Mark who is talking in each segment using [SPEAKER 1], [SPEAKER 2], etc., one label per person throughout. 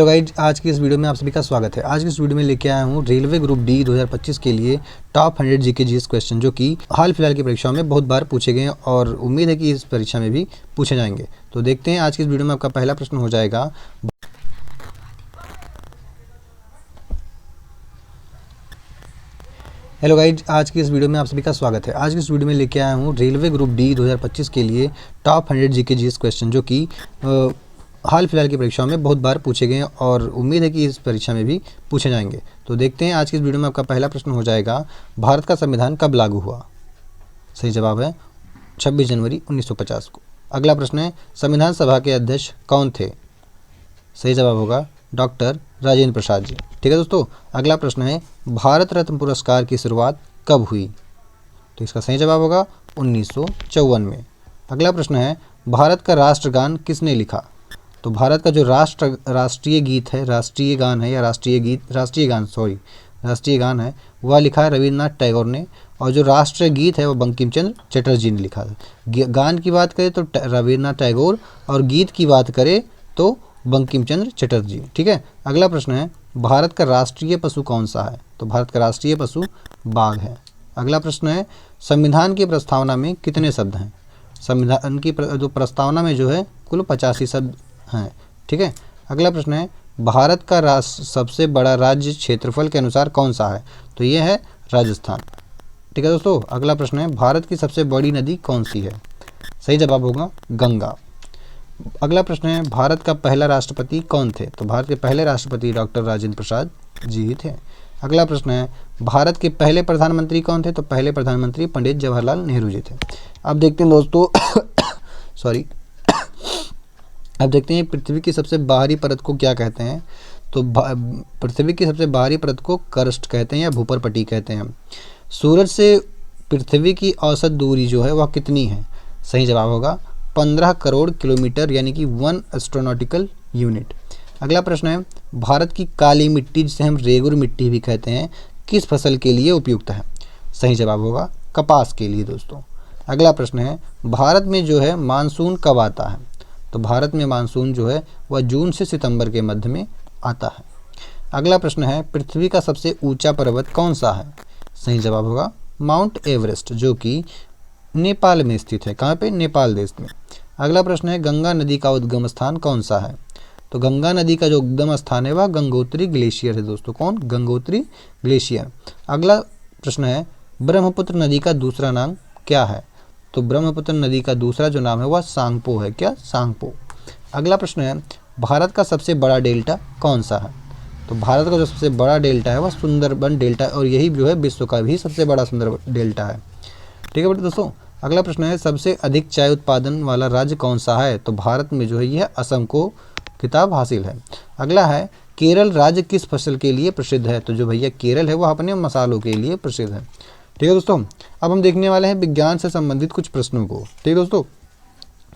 [SPEAKER 1] तो गाइज आज की इस वीडियो में आप सभी का स्वागत है। आज की इस वीडियो में लेके आया हूँ रेलवे ग्रुप डी 2025 के लिए टॉप 100 जीके जीएस क्वेश्चन जो कि हाल फिलहाल की परीक्षाओं में बहुत बार पूछे गए हैं और उम्मीद है कि इस परीक्षा में भी पूछे जाएंगे। तो देखते हैं आज की इस वीडियो में आपका पहला प्रश्न हो जाएगा। हेलो गाइज आज की इस वीडियो में आप सभी का स्वागत है। आज की इस वीडियो में लेके आया हूँ रेलवे ग्रुप डी 2025 के लिए टॉप 100 जीके जीएस क्वेश्चन जो कि हाल फिलहाल की परीक्षाओं में बहुत बार पूछे गए हैं और उम्मीद है कि इस परीक्षा में भी पूछे जाएंगे। तो देखते हैं आज की इस वीडियो में आपका पहला प्रश्न हो जाएगा, भारत का संविधान कब लागू हुआ? सही जवाब है 26 जनवरी 1950 को। अगला प्रश्न है, संविधान सभा के अध्यक्ष कौन थे? सही जवाब होगा डॉक्टर राजेंद्र प्रसाद जी। ठीक है दोस्तों, अगला प्रश्न है, भारत रत्न पुरस्कार की शुरुआत कब हुई? तो इसका सही जवाब होगा 1954 में। अगला प्रश्न है, भारत का राष्ट्रगान किसने लिखा? तो भारत का जो राष्ट्रीय गीत है, राष्ट्रीय गान है या राष्ट्रीय गान है वह लिखा है रविन्द्रनाथ टैगोर ने, और जो राष्ट्रीय गीत है वह बंकिम चंद्र चटर्जी ने लिखा है। गान की बात करें तो रविन्द्रनाथ टैगोर और गीत की बात करें तो बंकिम चंद्र चटर्जी। ठीक है, अगला प्रश्न है, भारत का राष्ट्रीय पशु कौन सा है? तो भारत का राष्ट्रीय पशु बाघ है। अगला प्रश्न है, संविधान की प्रस्तावना में कितने शब्द हैं? संविधान की जो प्रस्तावना में जो है कुल 85 शब्द हैं। ठीक है, अगला प्रश्न है, भारत का सबसे बड़ा राज्य क्षेत्रफल के अनुसार कौन सा है? तो ये है राजस्थान। ठीक है दोस्तों, अगला प्रश्न है, भारत की सबसे बड़ी नदी कौन सी है? सही जवाब होगा गंगा। अगला प्रश्न है, भारत का पहला राष्ट्रपति कौन थे? तो भारत के पहले राष्ट्रपति डॉक्टर राजेंद्र प्रसाद जी ही थे। अगला प्रश्न है, भारत के पहले प्रधानमंत्री कौन थे? तो पहले प्रधानमंत्री पंडित जवाहरलाल नेहरू जी थे। अब देखते हैं दोस्तों सॉरी अब देखते हैं पृथ्वी की सबसे बाहरी परत को क्या कहते हैं? तो पृथ्वी की सबसे बाहरी परत को करस्ट कहते हैं या भूपरपटी कहते हैं। सूरज से पृथ्वी की औसत दूरी जो है वह कितनी है? सही जवाब होगा 15 करोड़ किलोमीटर यानी कि 1 एस्ट्रोनॉटिकल यूनिट। अगला प्रश्न है, भारत की काली मिट्टी जिसे हम रेगुर मिट्टी भी कहते हैं किस फसल के लिए उपयुक्त है? सही जवाब होगा कपास के लिए दोस्तों। अगला प्रश्न है, भारत में जो है मानसून कब आता है? तो भारत में मानसून जो है वह जून से सितंबर के मध्य में आता है। अगला प्रश्न है, पृथ्वी का सबसे ऊंचा पर्वत कौन सा है? सही जवाब होगा माउंट एवरेस्ट जो कि नेपाल में स्थित है। कहाँ पे? नेपाल देश में। अगला प्रश्न है, गंगा नदी का उद्गम स्थान कौन सा है? तो गंगा नदी का जो उद्गम स्थान है वह गंगोत्री ग्लेशियर है दोस्तों। कौन? गंगोत्री ग्लेशियर। अगला प्रश्न है, ब्रह्मपुत्र नदी का दूसरा नाम क्या है? तो ब्रह्मपुत्र नदी का दूसरा जो नाम है वह सांगपो है। क्या? सांगपो। अगला प्रश्न है, भारत का सबसे बड़ा डेल्टा कौन सा है? तो भारत का जो सबसे बड़ा डेल्टा है वह सुंदरबन डेल्टा है और यही जो है विश्व का भी सबसे बड़ा सुंदर डेल्टा है। ठीक है बेटे दोस्तों, अगला प्रश्न है, सबसे अधिक चाय उत्पादन वाला राज्य कौन सा है? तो भारत में जो है यह असम को खिताब हासिल है। अगला है, केरल राज्य किस फसल के लिए प्रसिद्ध है? तो जो भैया केरल है वह अपने मसालों के लिए प्रसिद्ध है। ठीक है दोस्तों, अब हम देखने वाले हैं विज्ञान से संबंधित कुछ प्रश्नों को। ठीक है दोस्तों,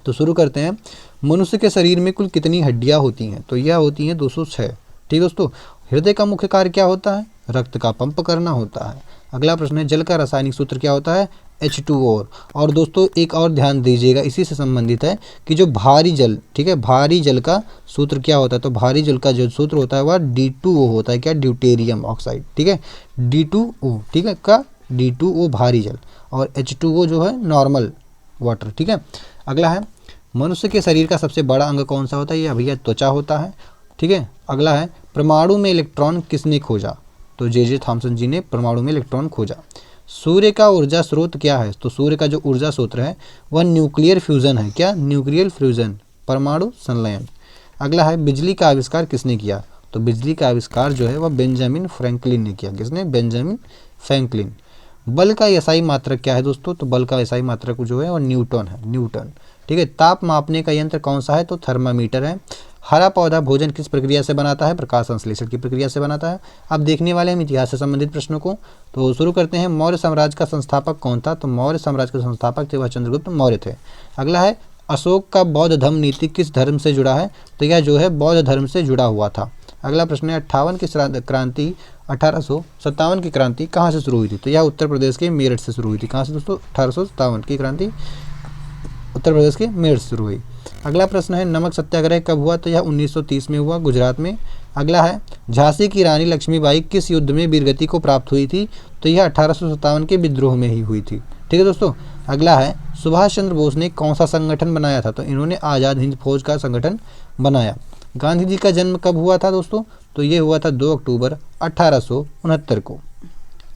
[SPEAKER 1] तो शुरू करते हैं। मनुष्य के शरीर में कुल कितनी हड्डियां होती हैं? तो यह होती हैं 206। ठीक है दोस्तों, हृदय का मुख्य कार्य क्या होता है? रक्त का पंप करना होता है। अगला प्रश्न है, जल का रासायनिक सूत्र क्या होता है? H2O। और दोस्तों एक और ध्यान दीजिएगा, इसी से संबंधित है कि जो भारी जल, ठीक है, भारी जल का सूत्र क्या होता है? तो भारी जल का जो सूत्र होता है वह D2O होता है। क्या? Deuterium oxide. ठीक है, D2O। ठीक है, का D2O भारी जल और H2O जो है नॉर्मल वाटर। ठीक है, अगला है, मनुष्य के शरीर का सबसे बड़ा अंग कौन सा होता है? यह भैया त्वचा होता है। ठीक है, अगला है, परमाणु में इलेक्ट्रॉन किसने खोजा? तो जे थॉमसन जी ने परमाणु में इलेक्ट्रॉन खोजा। सूर्य का ऊर्जा स्रोत क्या है? तो सूर्य का जो ऊर्जा स्रोत है वह न्यूक्लियर फ्यूजन है। क्या? न्यूक्लियर फ्यूजन, परमाणु संलयन। अगला है, बिजली का आविष्कार किसने किया? तो बिजली का आविष्कार जो है वह बेंजामिन फ्रैंकलिन ने किया। किसने? Benjamin Franklin. बल का एसआई मात्रक क्या है दोस्तों? तो बल का एसआई मात्रक जो है वह न्यूटन है, न्यूटन। ठीक है, ताप मापने का यंत्र कौन सा है? तो थर्मामीटर है। हरा पौधा भोजन किस प्रक्रिया से बनाता है? प्रकाश संश्लेषण की प्रक्रिया से बनाता है। अब देखने वाले हम इतिहास से संबंधित प्रश्नों को। तो शुरू करते हैं, मौर्य साम्राज्य का संस्थापक कौन था? तो मौर्य साम्राज्य के संस्थापक थे वह चंद्रगुप्त मौर्य थे। अगला है, अशोक का बौद्ध धर्म नीति किस धर्म से जुड़ा है? तो यह जो है बौद्ध धर्म से जुड़ा हुआ था। अगला प्रश्न है, 58 की क्रांति 1857 की क्रांति कहाँ से शुरू हुई थी? तो यह उत्तर प्रदेश के मेरठ से शुरू हुई थी। कहाँ से दोस्तों? 1857 की क्रांति उत्तर प्रदेश के मेरठ से शुरू हुई। अगला प्रश्न है नमक सत्याग्रह कब हुआ, तो यह 1930 में हुआ गुजरात में। अगला है झांसी की रानी लक्ष्मीबाई किस युद्ध में वीरगति को प्राप्त हुई थी, तो यह 1857 के विद्रोह में ही हुई थी। ठीक है दोस्तों। अगला है सुभाष चंद्र बोस ने कौन सा संगठन बनाया था, तो इन्होंने आज़ाद हिंद फौज का संगठन बनाया। गांधी जी का जन्म कब हुआ था दोस्तों, तो ये हुआ था 2 अक्टूबर 1869 को।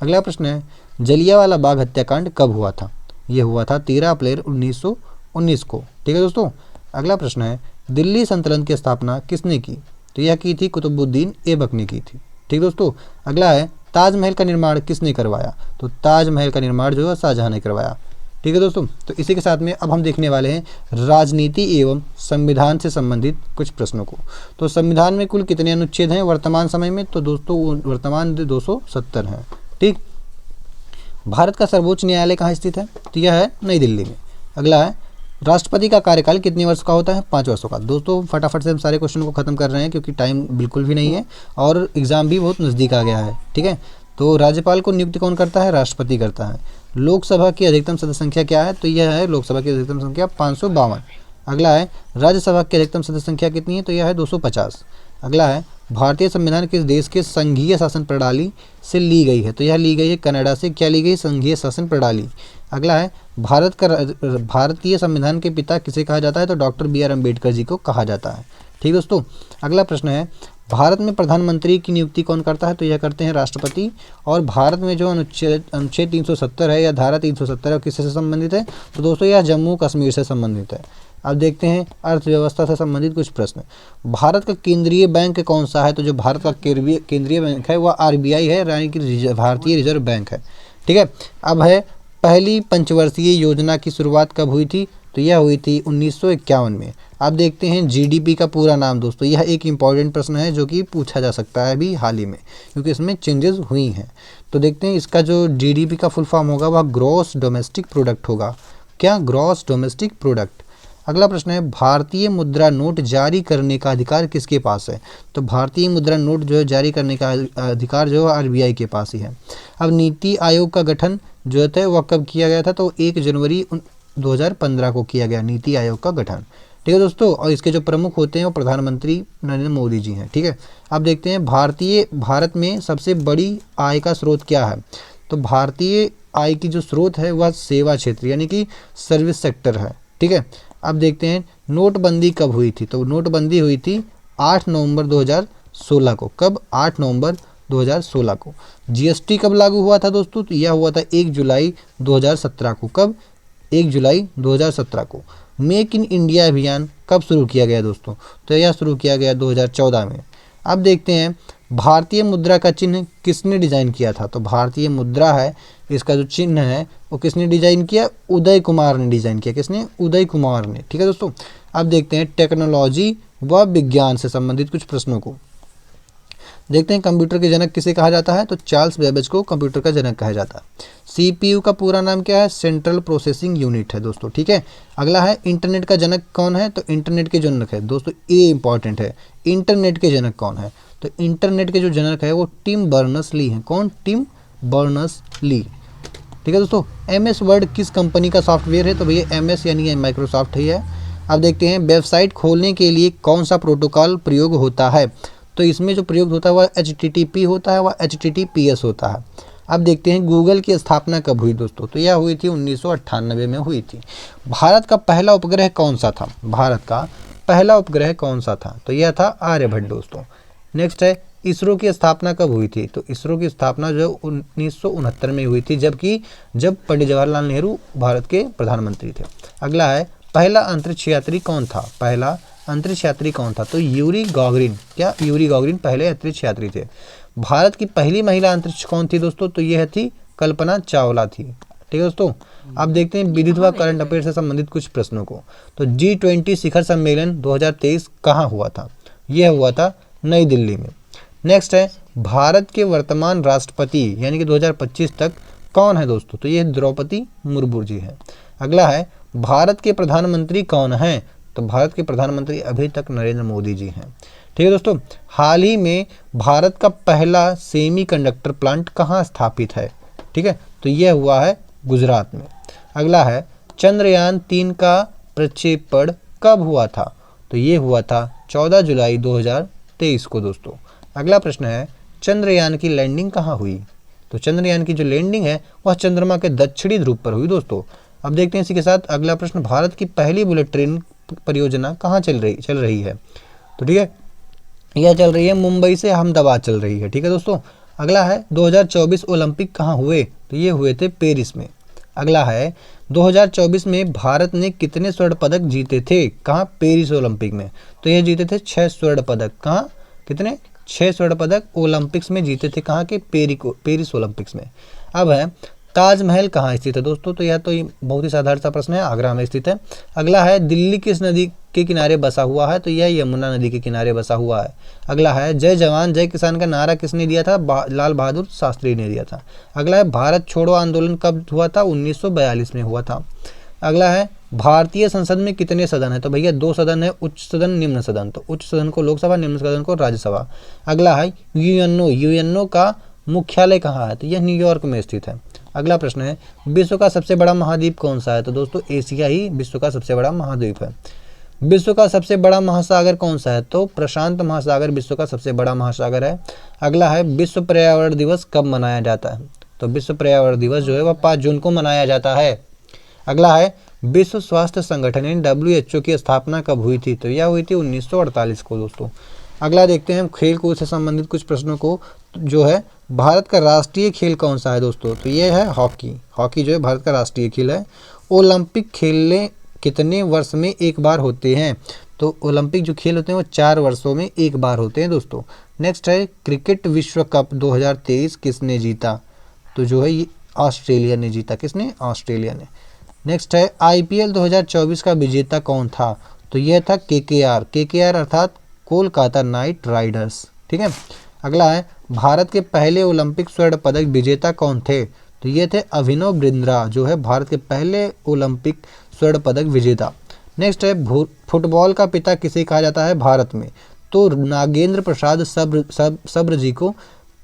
[SPEAKER 1] अगला प्रश्न है जलियांवाला बाग हत्याकांड कब हुआ था, ये हुआ था 13 अप्रैल 1919 को। ठीक है दोस्तों। अगला प्रश्न है दिल्ली सल्तनत की स्थापना किसने की, तो यह की थी कुतुबुद्दीन ऐबक ने की थी। ठीक दोस्तों। अगला है ताजमहल का निर्माण किसने करवाया, तो ताजमहल का निर्माण जो है शाहजहां ने करवाया। ठीक है दोस्तों। तो इसी के साथ में अब हम देखने वाले हैं राजनीति एवं संविधान से संबंधित कुछ प्रश्नों को। तो संविधान में कुल कितने अनुच्छेद हैं वर्तमान समय में, तो दोस्तों वर्तमान 270 हैं। ठीक। भारत का सर्वोच्च न्यायालय कहाँ स्थित है, तो यह है नई दिल्ली में। अगला है राष्ट्रपति का कार्यकाल कितने वर्ष का होता है, 5 वर्षों का। दोस्तों फटाफट से हम सारे क्वेश्चन को खत्म कर रहे हैं क्योंकि टाइम बिल्कुल भी नहीं है और एग्जाम भी बहुत नज़दीक आ गया है। ठीक है। तो राज्यपाल को नियुक्त कौन करता है, राष्ट्रपति करता है। लोकसभा की अधिकतम सदस्य संख्या क्या है, तो यह है लोकसभा की अधिकतम संख्या 552। अगला है राज्यसभा की अधिकतम सदस्य संख्या कितनी है, तो यह है 250। अगला है भारतीय संविधान किस देश के संघीय शासन प्रणाली से ली गई है, तो यह ली गई है कनाडा से। क्या ली गई, संघीय शासन प्रणाली। अगला है भारतीय संविधान के पिता किसे कहा जाता है, तो डॉक्टर BR अम्बेडकर जी को कहा जाता है। ठीक दोस्तों। अगला प्रश्न है भारत में प्रधानमंत्री की नियुक्ति कौन करता है, तो यह करते हैं राष्ट्रपति। और भारत में जो अनुच्छेद 370 है या धारा 370 है किससे संबंधित है, तो दोस्तों यह जम्मू कश्मीर से संबंधित है। अब देखते हैं अर्थव्यवस्था से संबंधित कुछ प्रश्न। भारत का केंद्रीय बैंक कौन सा है, तो जो भारत का केंद्रीय बैंक है वह RBI है, यानी कि भारतीय रिजर्व बैंक है। ठीक है। अब है पहली पंचवर्षीय योजना की शुरुआत कब हुई थी, तो यह हुई थी 1951 में। अब देखते हैं GDP का पूरा नाम दोस्तों, यह एक इम्पॉर्टेंट प्रश्न है जो कि पूछा जा सकता है अभी हाल ही में क्योंकि इसमें चेंजेस हुई हैं। तो देखते हैं इसका जो GDP का फुल फॉर्म होगा वह ग्रॉस डोमेस्टिक प्रोडक्ट होगा। क्या, ग्रॉस डोमेस्टिक प्रोडक्ट। अगला प्रश्न है भारतीय मुद्रा नोट जारी करने का अधिकार किसके पास है, तो भारतीय मुद्रा नोट जो है जारी करने का अधिकार जो है RBI के पास ही है। अब नीति आयोग का गठन जो है वह कब किया गया था, तो 1 जनवरी 2015 को किया गया नीति आयोग का गठन। ठीक है दोस्तों। और इसके जो प्रमुख होते हैं वो प्रधानमंत्री नरेंद्र मोदी जी हैं। ठीक है। अब देखते हैं भारत में सबसे बड़ी आय का स्रोत क्या है, तो भारतीय आय की जो स्रोत है वह सेवा क्षेत्र यानी कि सर्विस सेक्टर है। ठीक है। अब देखते हैं नोटबंदी कब हुई थी, तो नोटबंदी हुई थी 8 नवंबर 2016 को। कब, 8 नवंबर 2016 को। GST कब लागू हुआ था दोस्तों, तो यह हुआ था 1 जुलाई 2017 को। कब, 1 जुलाई 2017 को। मेक इन इंडिया अभियान कब शुरू किया गया दोस्तों, तो यह शुरू किया गया 2014 में। अब देखते हैं भारतीय मुद्रा का चिन्ह किसने डिजाइन किया था, तो भारतीय मुद्रा है इसका जो चिन्ह है वो किसने डिजाइन किया, उदय कुमार ने डिजाइन किया। किसने, उदय कुमार ने। ठीक है दोस्तों। अब देखते हैं टेक्नोलॉजी व विज्ञान से संबंधित कुछ प्रश्नों को। देखते हैं कंप्यूटर के जनक किसे कहा जाता है, तो चार्ल्स बेबेज को कंप्यूटर का जनक कहा जाता है। CPU का पूरा नाम क्या है, सेंट्रल प्रोसेसिंग यूनिट है दोस्तों। ठीक है। अगला है इंटरनेट का जनक कौन है, तो इंटरनेट के जनक है दोस्तों, ये इंपॉर्टेंट है। इंटरनेट के जनक कौन है, तो इंटरनेट के जो जनक है वो टिम बर्नर्स-ली हैं। कौन, टिम बर्नर्स-ली। ठीक है दोस्तों। MS वर्ड किस कंपनी का सॉफ्टवेयर है, तो भैया MS यानी माइक्रोसॉफ्ट ही है। अब देखते हैं वेबसाइट खोलने के लिए कौन सा प्रोटोकॉल प्रयोग होता है, तो इसमें जो प्रयोग होता है वह HTTP होता है, वह HTTPS होता है। अब देखते हैं गूगल की स्थापना कब हुई दोस्तों, तो यह हुई थी 1998 में हुई थी। भारत का पहला उपग्रह कौन सा था, भारत का पहला उपग्रह कौन सा था, तो यह था आर्यभट्ट दोस्तों। नेक्स्ट है इसरो की स्थापना कब हुई थी, तो इसरो की स्थापना जो 1969 में हुई थी जब पंडित जवाहरलाल नेहरू भारत के प्रधानमंत्री थे। अगला है पहला अंतरिक्ष यात्री कौन था, पहला अंतरिक्ष यात्री कौन था, तो यूरी गॉगरिन। क्या, यूरी गॉगरिन पहले अंतरिक्ष यात्री थे। भारत की पहली महिला अंतरिक्ष कौन थी दोस्तों, तो यह थी कल्पना चावला थी। ठीक है दोस्तों। अब देखते हैं विद्युत व करंट अफेयर से संबंधित कुछ प्रश्नों को। तो G20 शिखर सम्मेलन 2023 कहाँ हुआ था, यह हुआ था नई दिल्ली में। नेक्स्ट है भारत के वर्तमान राष्ट्रपति यानी कि 2025 तक कौन है दोस्तों, तो ये द्रौपदी मुर्मू जी है। अगला है भारत के प्रधानमंत्री कौन हैं, तो भारत के प्रधानमंत्री अभी तक नरेंद्र मोदी जी हैं। ठीक है दोस्तों। हाल ही में भारत का पहला सेमीकंडक्टर प्लांट कहाँ स्थापित है, ठीक है, तो यह हुआ है गुजरात में। अगला है चंद्रयान 3 का प्रक्षेपण कब हुआ था? तो ये हुआ था 14 जुलाई 2023 को दोस्तों। अगला प्रश्न है, चंद्रयान की लैंडिंग कहाँ हुई? तो चंद्रयान की जो लैंडिंग है वह चंद्रमा के दक्षिणी ध्रुव पर हुई दोस्तों। अब देखते हैं इसी के साथ अगला प्रश्न, भारत की पहली बुलेट ट्रेन परियोजना कहाँ चल रही है? तो ठीक है, यह चल रही है मुंबई से अहमदाबाद चल रही है। ठीक है दोस्तों। अगला है 2024 ओलंपिक कहाँ हुए? तो ये हुए थे पेरिस में। अगला है 2024 में भारत ने कितने स्वर्ण पदक जीते थे? कहाँ? पेरिस ओलंपिक में। तो ये जीते थे 6 स्वर्ण पदक। कहाँ? कितने? 6 स्वर्ण पदक ओलंपिक्स में जीते थे। कहाँ के? पेरिस ओलंपिक्स में। अब है ताजमहल कहाँ स्थित है दोस्तों? तो यह तो बहुत ही साधारण सा प्रश्न है, आगरा में स्थित है। अगला है दिल्ली किस नदी के किनारे बसा हुआ है? तो यह यमुना नदी के किनारे बसा हुआ है। अगला है जय जवान जय किसान का नारा किसने दिया था? लाल बहादुर शास्त्री ने दिया था। अगला है भारत छोड़ो आंदोलन कब हुआ था? 1942 में हुआ था। अगला है भारतीय संसद में कितने सदन है? तो भैया 2 सदन है, उच्च सदन निम्न सदन। तो उच्च सदन को लोकसभा, निम्न सदन को राज्यसभा। अगला है यूएनओ का मुख्यालय कहाँ है? तो यह न्यूयॉर्क में स्थित है। अगला प्रश्न है विश्व का सबसे बड़ा महाद्वीप कौन सा है? तो दोस्तों एशिया ही विश्व का सबसे बड़ा महाद्वीप है। विश्व का सबसे बड़ा महासागर कौन सा है? तो प्रशांत महासागर विश्व का सबसे बड़ा महासागर है। अगला है विश्व पर्यावरण दिवस कब मनाया जाता है? तो विश्व पर्यावरण दिवस जो है वह 5 जून को मनाया जाता है। अगला है विश्व स्वास्थ्य संगठन WHO की स्थापना कब हुई थी? तो यह हुई थी 1948 को दोस्तों। अगला देखते हैं खेल कूद से संबंधित कुछ प्रश्नों को, जो है भारत का राष्ट्रीय खेल कौन सा है दोस्तों? तो ये है हॉकी। हॉकी जो है भारत का राष्ट्रीय खेल है। ओलंपिक खेल कितने वर्ष में एक बार होते हैं? तो ओलंपिक जो खेल होते हैं वो 4 वर्षों में एक बार होते हैं दोस्तों। नेक्स्ट है क्रिकेट विश्व कप 2023 किसने जीता? तो जो है ये ऑस्ट्रेलिया ने जीता। किसने? ऑस्ट्रेलिया ने। नेक्स्ट है IPL 2024 का विजेता कौन था? तो यह था KKR अर्थात कोलकाता नाइट राइडर्स। ठीक है। अगला है भारत के पहले ओलंपिक स्वर्ण पदक विजेता कौन थे? तो ये थे अभिनव बिंद्रा, जो है भारत के पहले ओलंपिक स्वर्ण पदक विजेता। नेक्स्ट है फुटबॉल का पिता किसे कहा जाता है भारत में? तो नागेंद्र प्रसाद सब्र जी को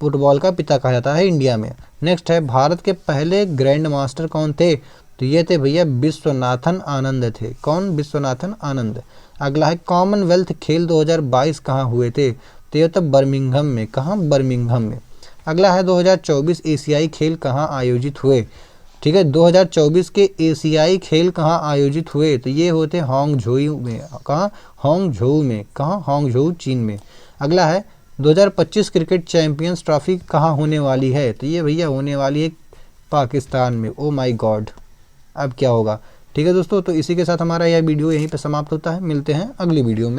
[SPEAKER 1] फुटबॉल का पिता कहा जाता है इंडिया में। नेक्स्ट है भारत के पहले ग्रैंड मास्टर कौन थे? तो ये थे भैया विश्वनाथन आनंद थे। कौन? विश्वनाथन आनंद। अगला है कॉमनवेल्थ खेल 2022 कहाँ हुए थे? तो ये तो बर्मिंघम में। कहाँ? बर्मिंघम में। अगला है 2024 एशियाई खेल कहाँ आयोजित हुए? ठीक है, 2024 के एशियाई खेल कहाँ आयोजित हुए? तो ये होते हांगझोऊ में। कहाँ? हांगझोऊ में। कहाँ? हांगझोऊ चीन में। अगला है 2025 क्रिकेट चैंपियंस ट्रॉफी कहाँ होने वाली है? तो ये भैया होने वाली है पाकिस्तान में। ओ माय गॉड, अब क्या होगा? ठीक है दोस्तों, तो इसी के साथ हमारा यह वीडियो यहीं पर समाप्त होता है। मिलते हैं अगली वीडियो में।